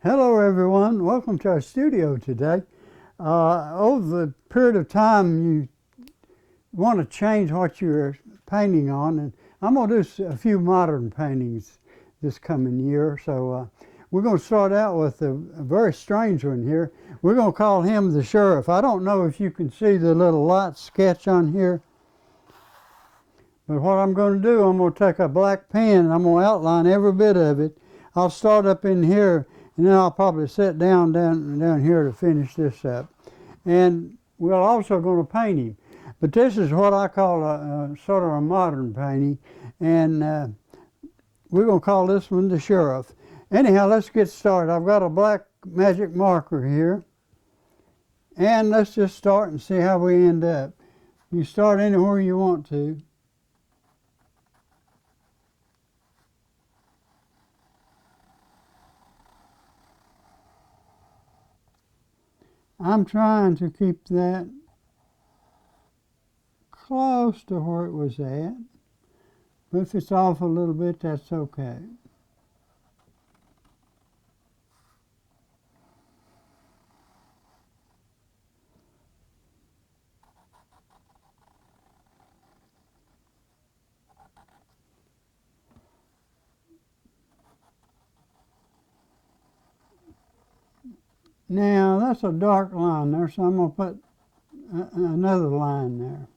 Hello everyone, welcome to our studio today. Over the period of time you want to change what you're painting on, and I'm going to do a few modern paintings this coming year. So we're going to start out with a very strange one here. We're going to call him the Sheriff. I don't know if you can see the little light sketch on here, but what I'm going to do, I'm going to take a black pen and I'm going to outline every bit of it. I'll start up in here, and then I'll probably sit down here to finish this up. And we're also going to paint him. But this is what I call a sort of a modern painting, and we're going to call this one the Sheriff. Anyhow, let's get started. I've got a black magic marker here, and let's just start and see how we end up. You start anywhere you want to. I'm trying to keep that close to where it was at, but if it's off a little bit, that's okay. Now that's a dark line there, so I'm going to put another line there.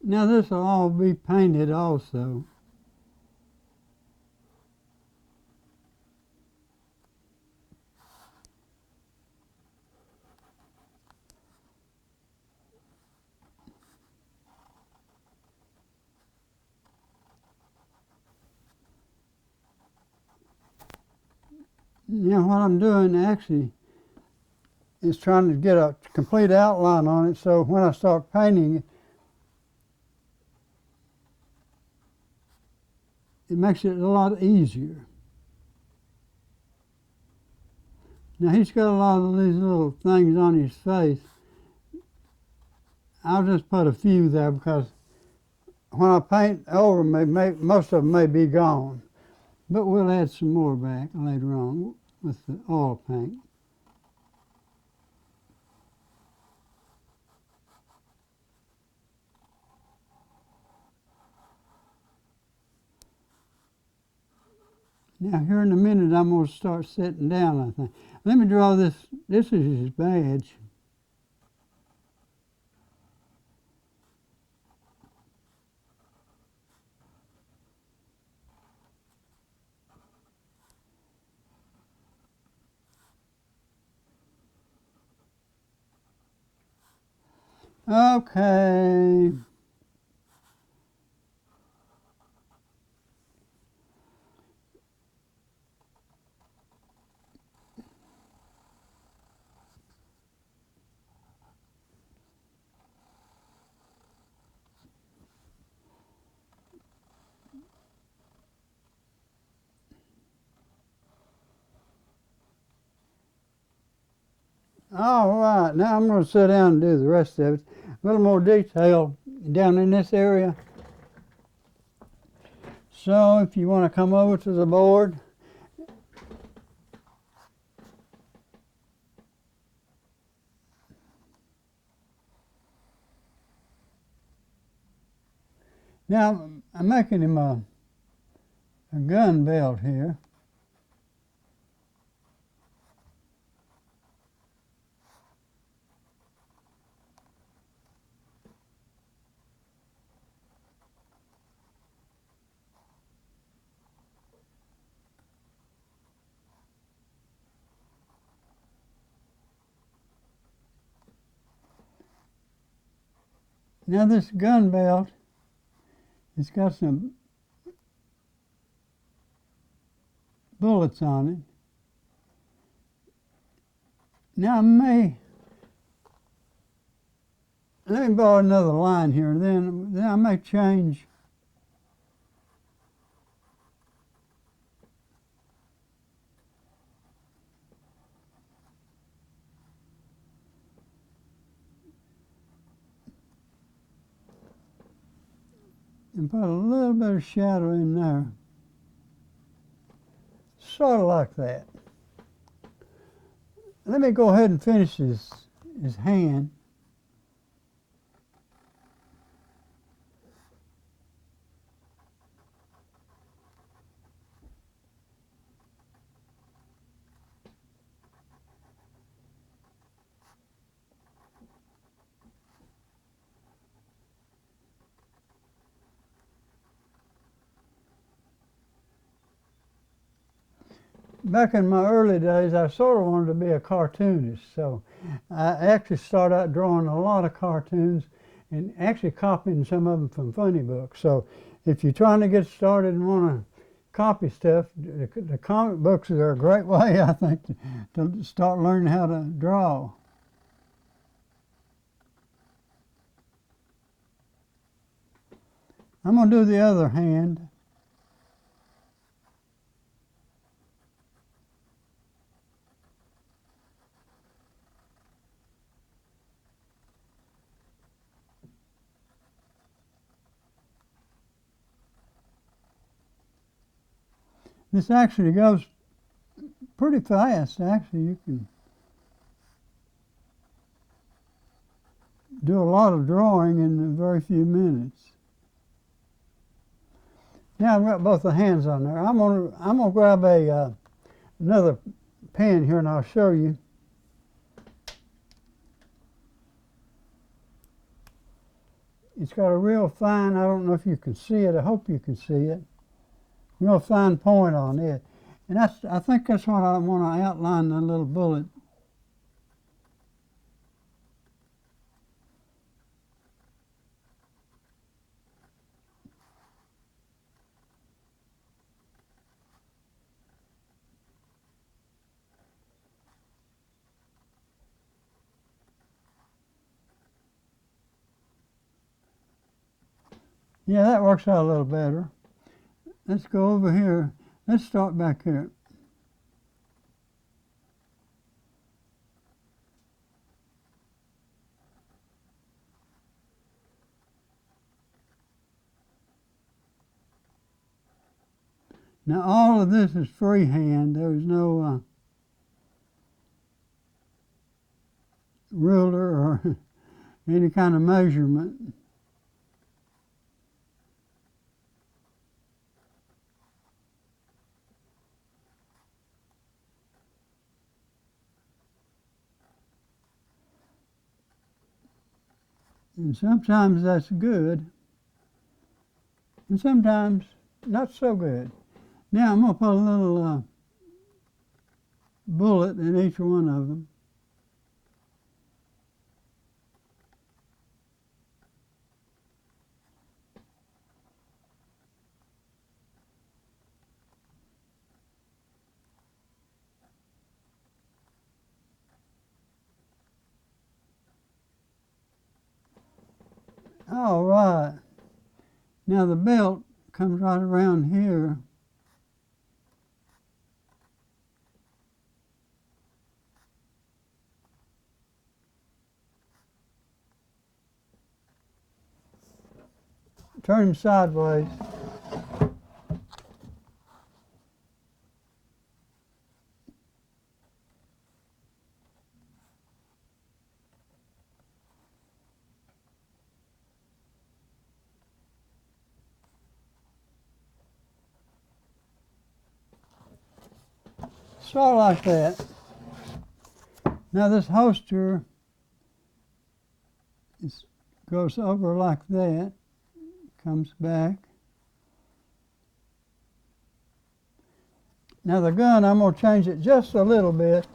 Now this will all be painted also. Now what I'm doing actually is trying to get a complete outline on it, so when I start painting it, it makes it a lot easier. Now he's got a lot of these little things on his face. I'll just put a few there because when I paint over, most of them may be gone. But we'll add some more back later on with the oil paint. Now here in a minute I'm going to start sitting down, I think. Let me draw this. This is his badge. Okay. All right, now I'm going to sit down and do the rest of it. A little more detail down in this area. So if you want to come over to the board. Now I'm making him a gun belt here. Now this gun belt, it's got some bullets on it. Now let me borrow another line here, then I may change and put a little bit of shadow in there. Sort of like that. Let me go ahead and finish his hand. Back in my early days, I sort of wanted to be a cartoonist, so I actually started out drawing a lot of cartoons and actually copying some of them from funny books. So if you're trying to get started and want to copy stuff, the comic books are a great way, I think, to start learning how to draw. I'm going to do the other hand. This actually goes pretty fast. Actually, you can do a lot of drawing in very few minutes. Now I've got both the hands on there. I'm gonna grab another pen here and I'll show you. It's got a real fine, I don't know if you can see it, I hope you can see it, real fine point on it. And I think that's what I want to outline the little bullet. Yeah, that works out a little better. Let's go over here. Let's start back here. Now all of this is freehand. There's no ruler or any kind of measurement. And sometimes that's good, and sometimes not so good. Now I'm going to put a little bullet in each one of them. All right. Now the belt comes right around here. Turn him sideways. Sort of like that. Now this holster goes over like that, comes back. Now the gun, I'm going to change it just a little bit.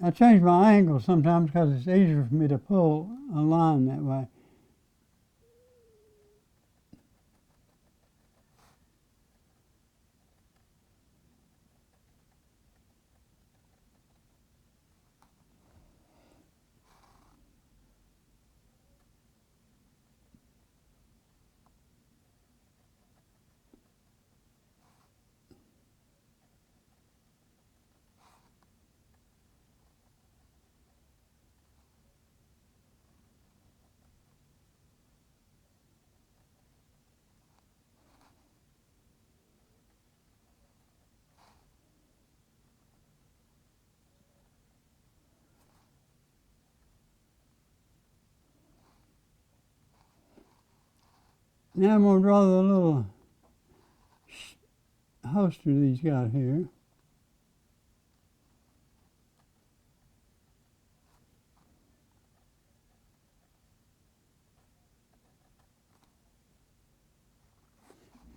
I change my angle sometimes because it's easier for me to pull a line that way. Now I'm going to draw the little holster that he's got here.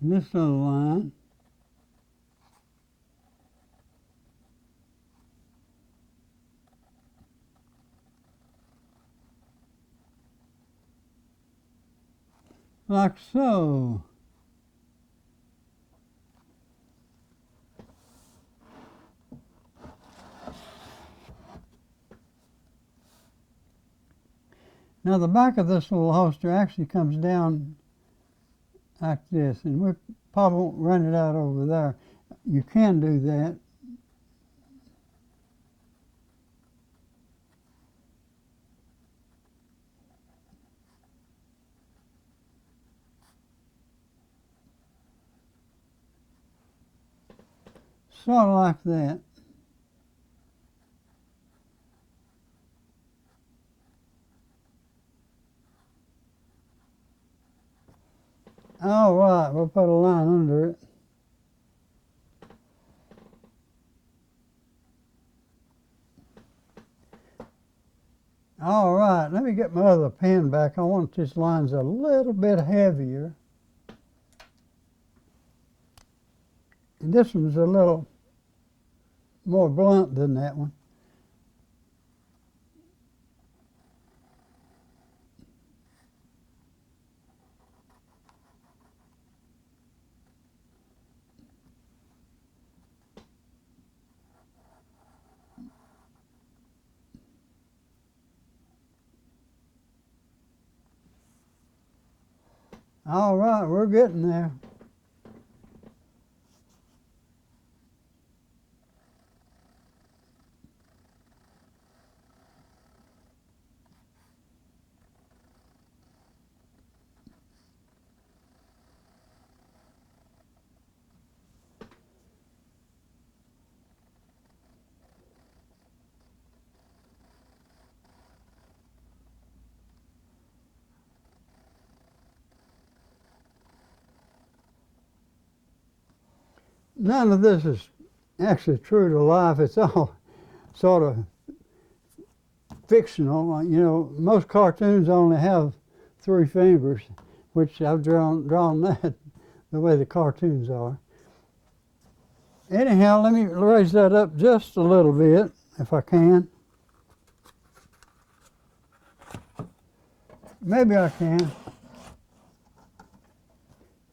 And this little line. Like so. Now the back of this little holster actually comes down like this, and we probably won't run it out over there. You can do that. Sort of like that. All right, we'll put a line under it. All right, let me get my other pen back. I want this line's a little bit heavier. And this one's a little more blunt than that one. All right, we're getting there. None of this is actually true to life. It's all sort of fictional. You know, most cartoons only have 3 fingers, which I've drawn that the way the cartoons are. Anyhow, let me raise that up just a little bit, if I can. Maybe I can.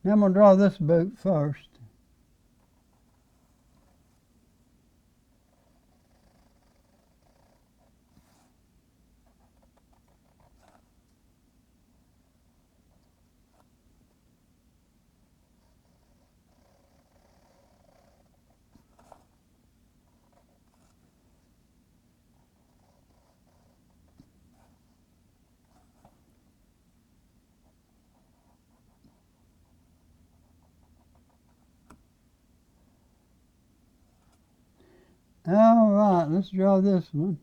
Now I'm going to draw this boot first. All right, let's draw this one.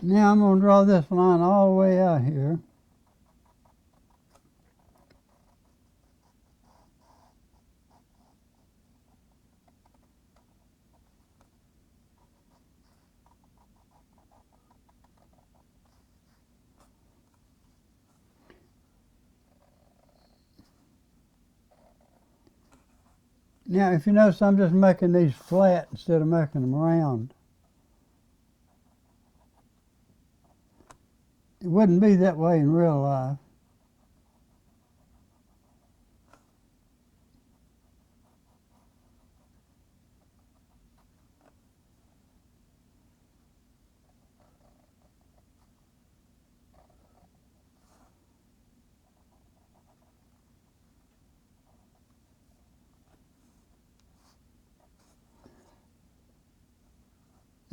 Now I'm going to draw this line all the way out here. Now, if you notice, I'm just making these flat instead of making them round. It wouldn't be that way in real life.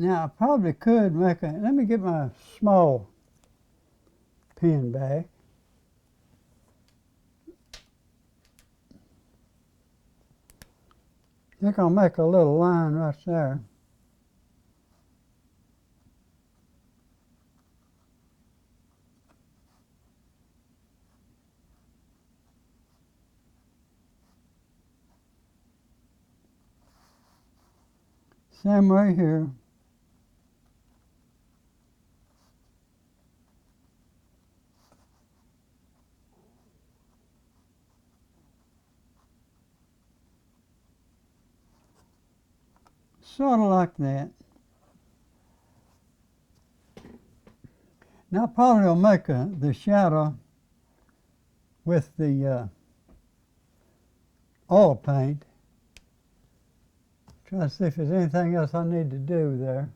Now I probably could make a, let me get my small pen back. I think I'll make a little line right there. Same way here. Sort of like that. Now probably will make the shadow with the oil paint. Try to see if there's anything else I need to do there.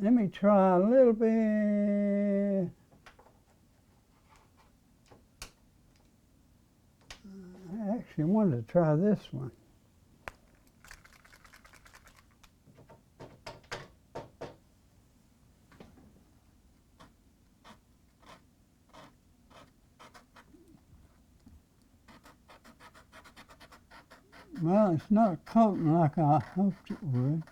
Let me try a little bit. I actually wanted to try this one. Well, it's not coating like I hoped it would.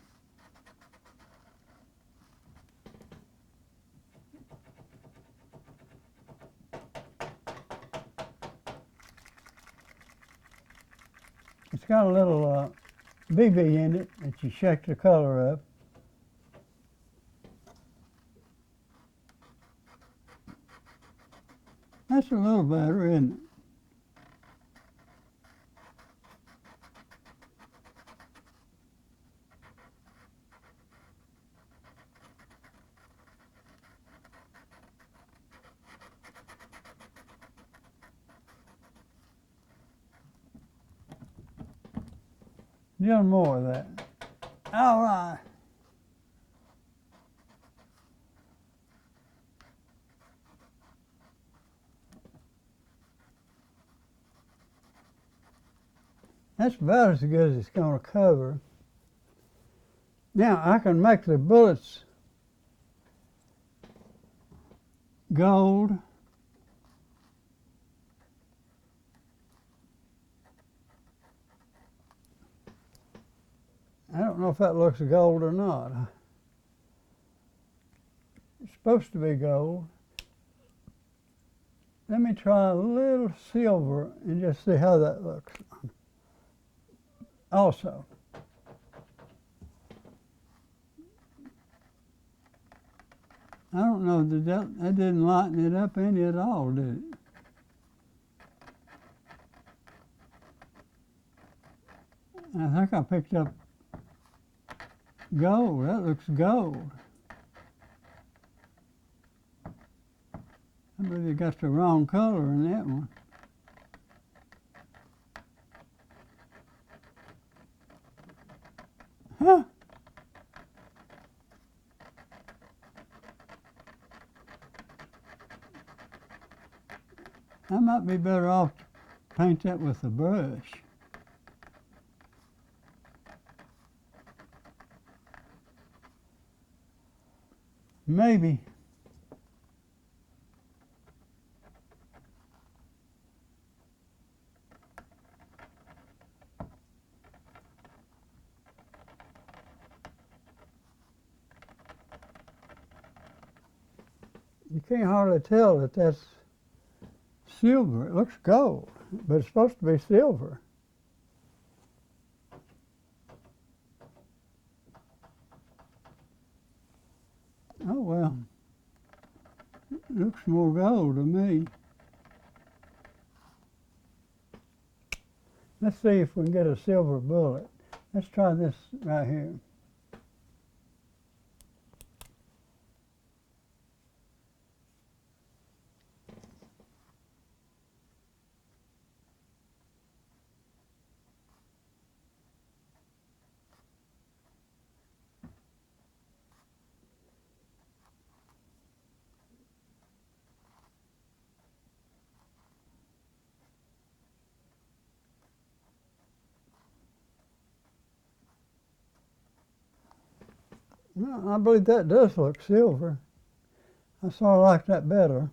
It's got a little BB in it that you shake the color up. That's a little better, isn't it? Little more of that. All right. That's about as good as it's going to cover. Now I can make the bullets gold. I don't know if that looks gold or not. It's supposed to be gold. Let me try a little silver and just see how that looks. Also, I don't know, that didn't lighten it up any at all, did it? I think I picked up gold. That looks gold. I believe you got the wrong color in that one. Huh? I might be better off to paint that with a brush. Maybe. You can't hardly tell that that's silver. It looks gold, but it's supposed to be silver. Oh well, it looks more gold to me. Let's see if we can get a silver bullet. Let's try this right here. Well, I believe that does look silver. I sort of like that better.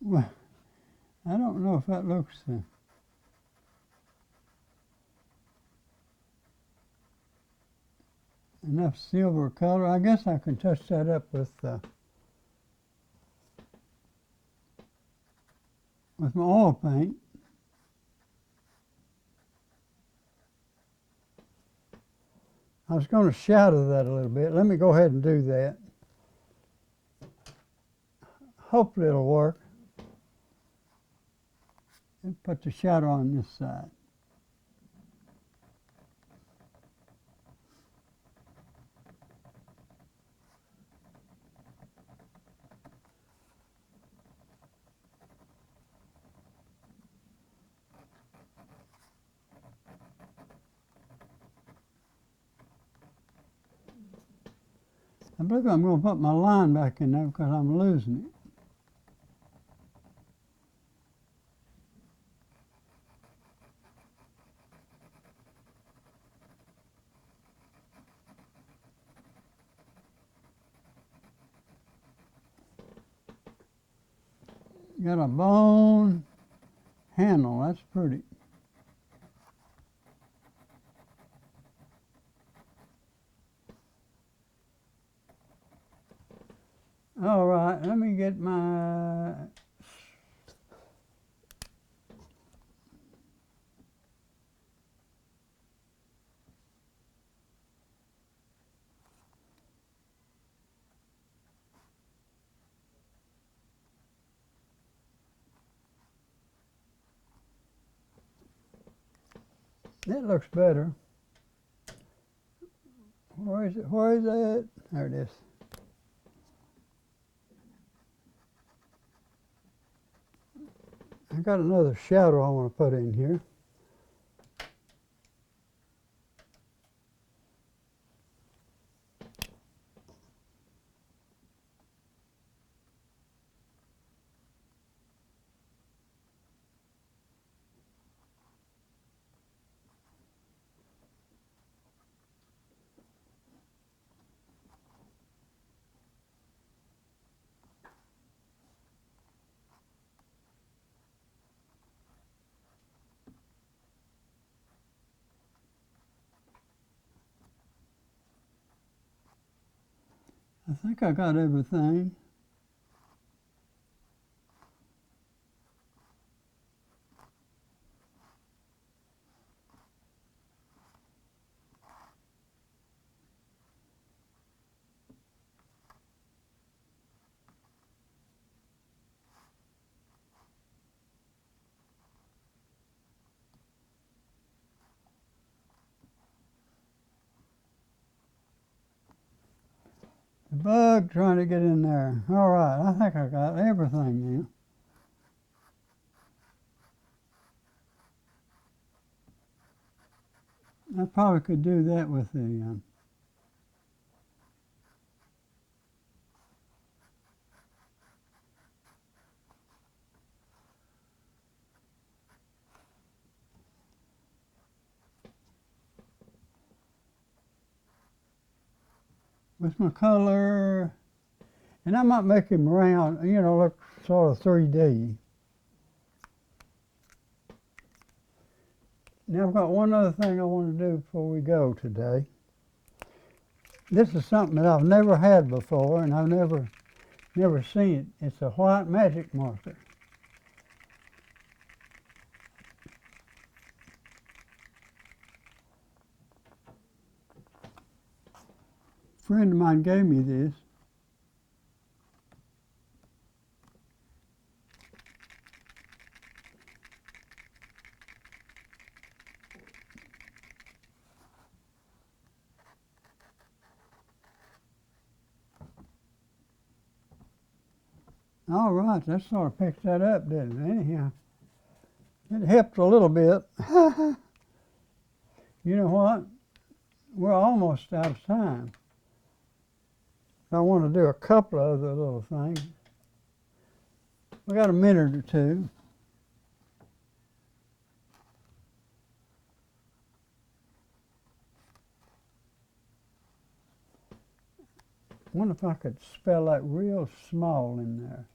Well, I don't know if that looks enough silver color. I guess I can touch that up with my oil paint. I was going to shadow that a little bit. Let me go ahead and do that. Hopefully it'll work. And put the shadow on this side. I believe I'm going to put my line back in there because I'm losing it. Got a bone handle. That's pretty. All right, let me get my that looks better. Where is it? Where is it? There it is. I got another shadow I want to put in here. I think I got everything. The bug trying to get in there. All right, I think I got everything now. I probably could do that with my color. And I might make him round, look sort of 3D. Now I've got one other thing I want to do before we go today. This is something that I've never had before, and I've never seen it. It's a white magic marker. friend of mine gave me this. All right, that sort of picked that up, didn't it? Anyhow, it helped a little bit. You know what? We're almost out of time. I want to do a couple of other little things. We got a minute or two. I wonder if I could spell that real small in there.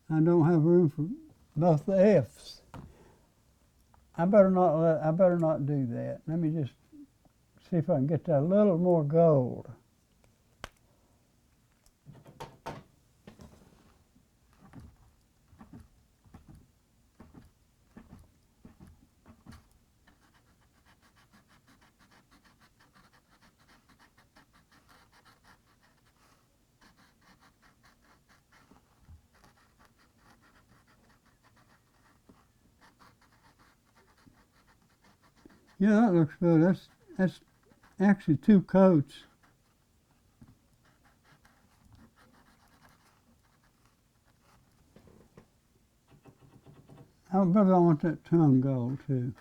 I don't have room for both the F's. I better not do that. Let me just see if I can get that a little more gold. Yeah, that looks good. That's actually 2 coats. I bet I want that tongue gold too.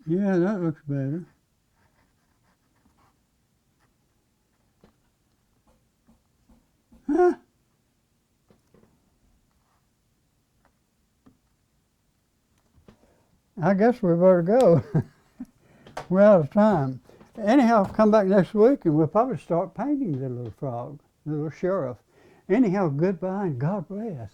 Yeah, that looks better. Huh? I guess we better go. We're out of time. Anyhow, come back next week and we'll probably start painting the little frog, the little sheriff. Anyhow, goodbye and God bless.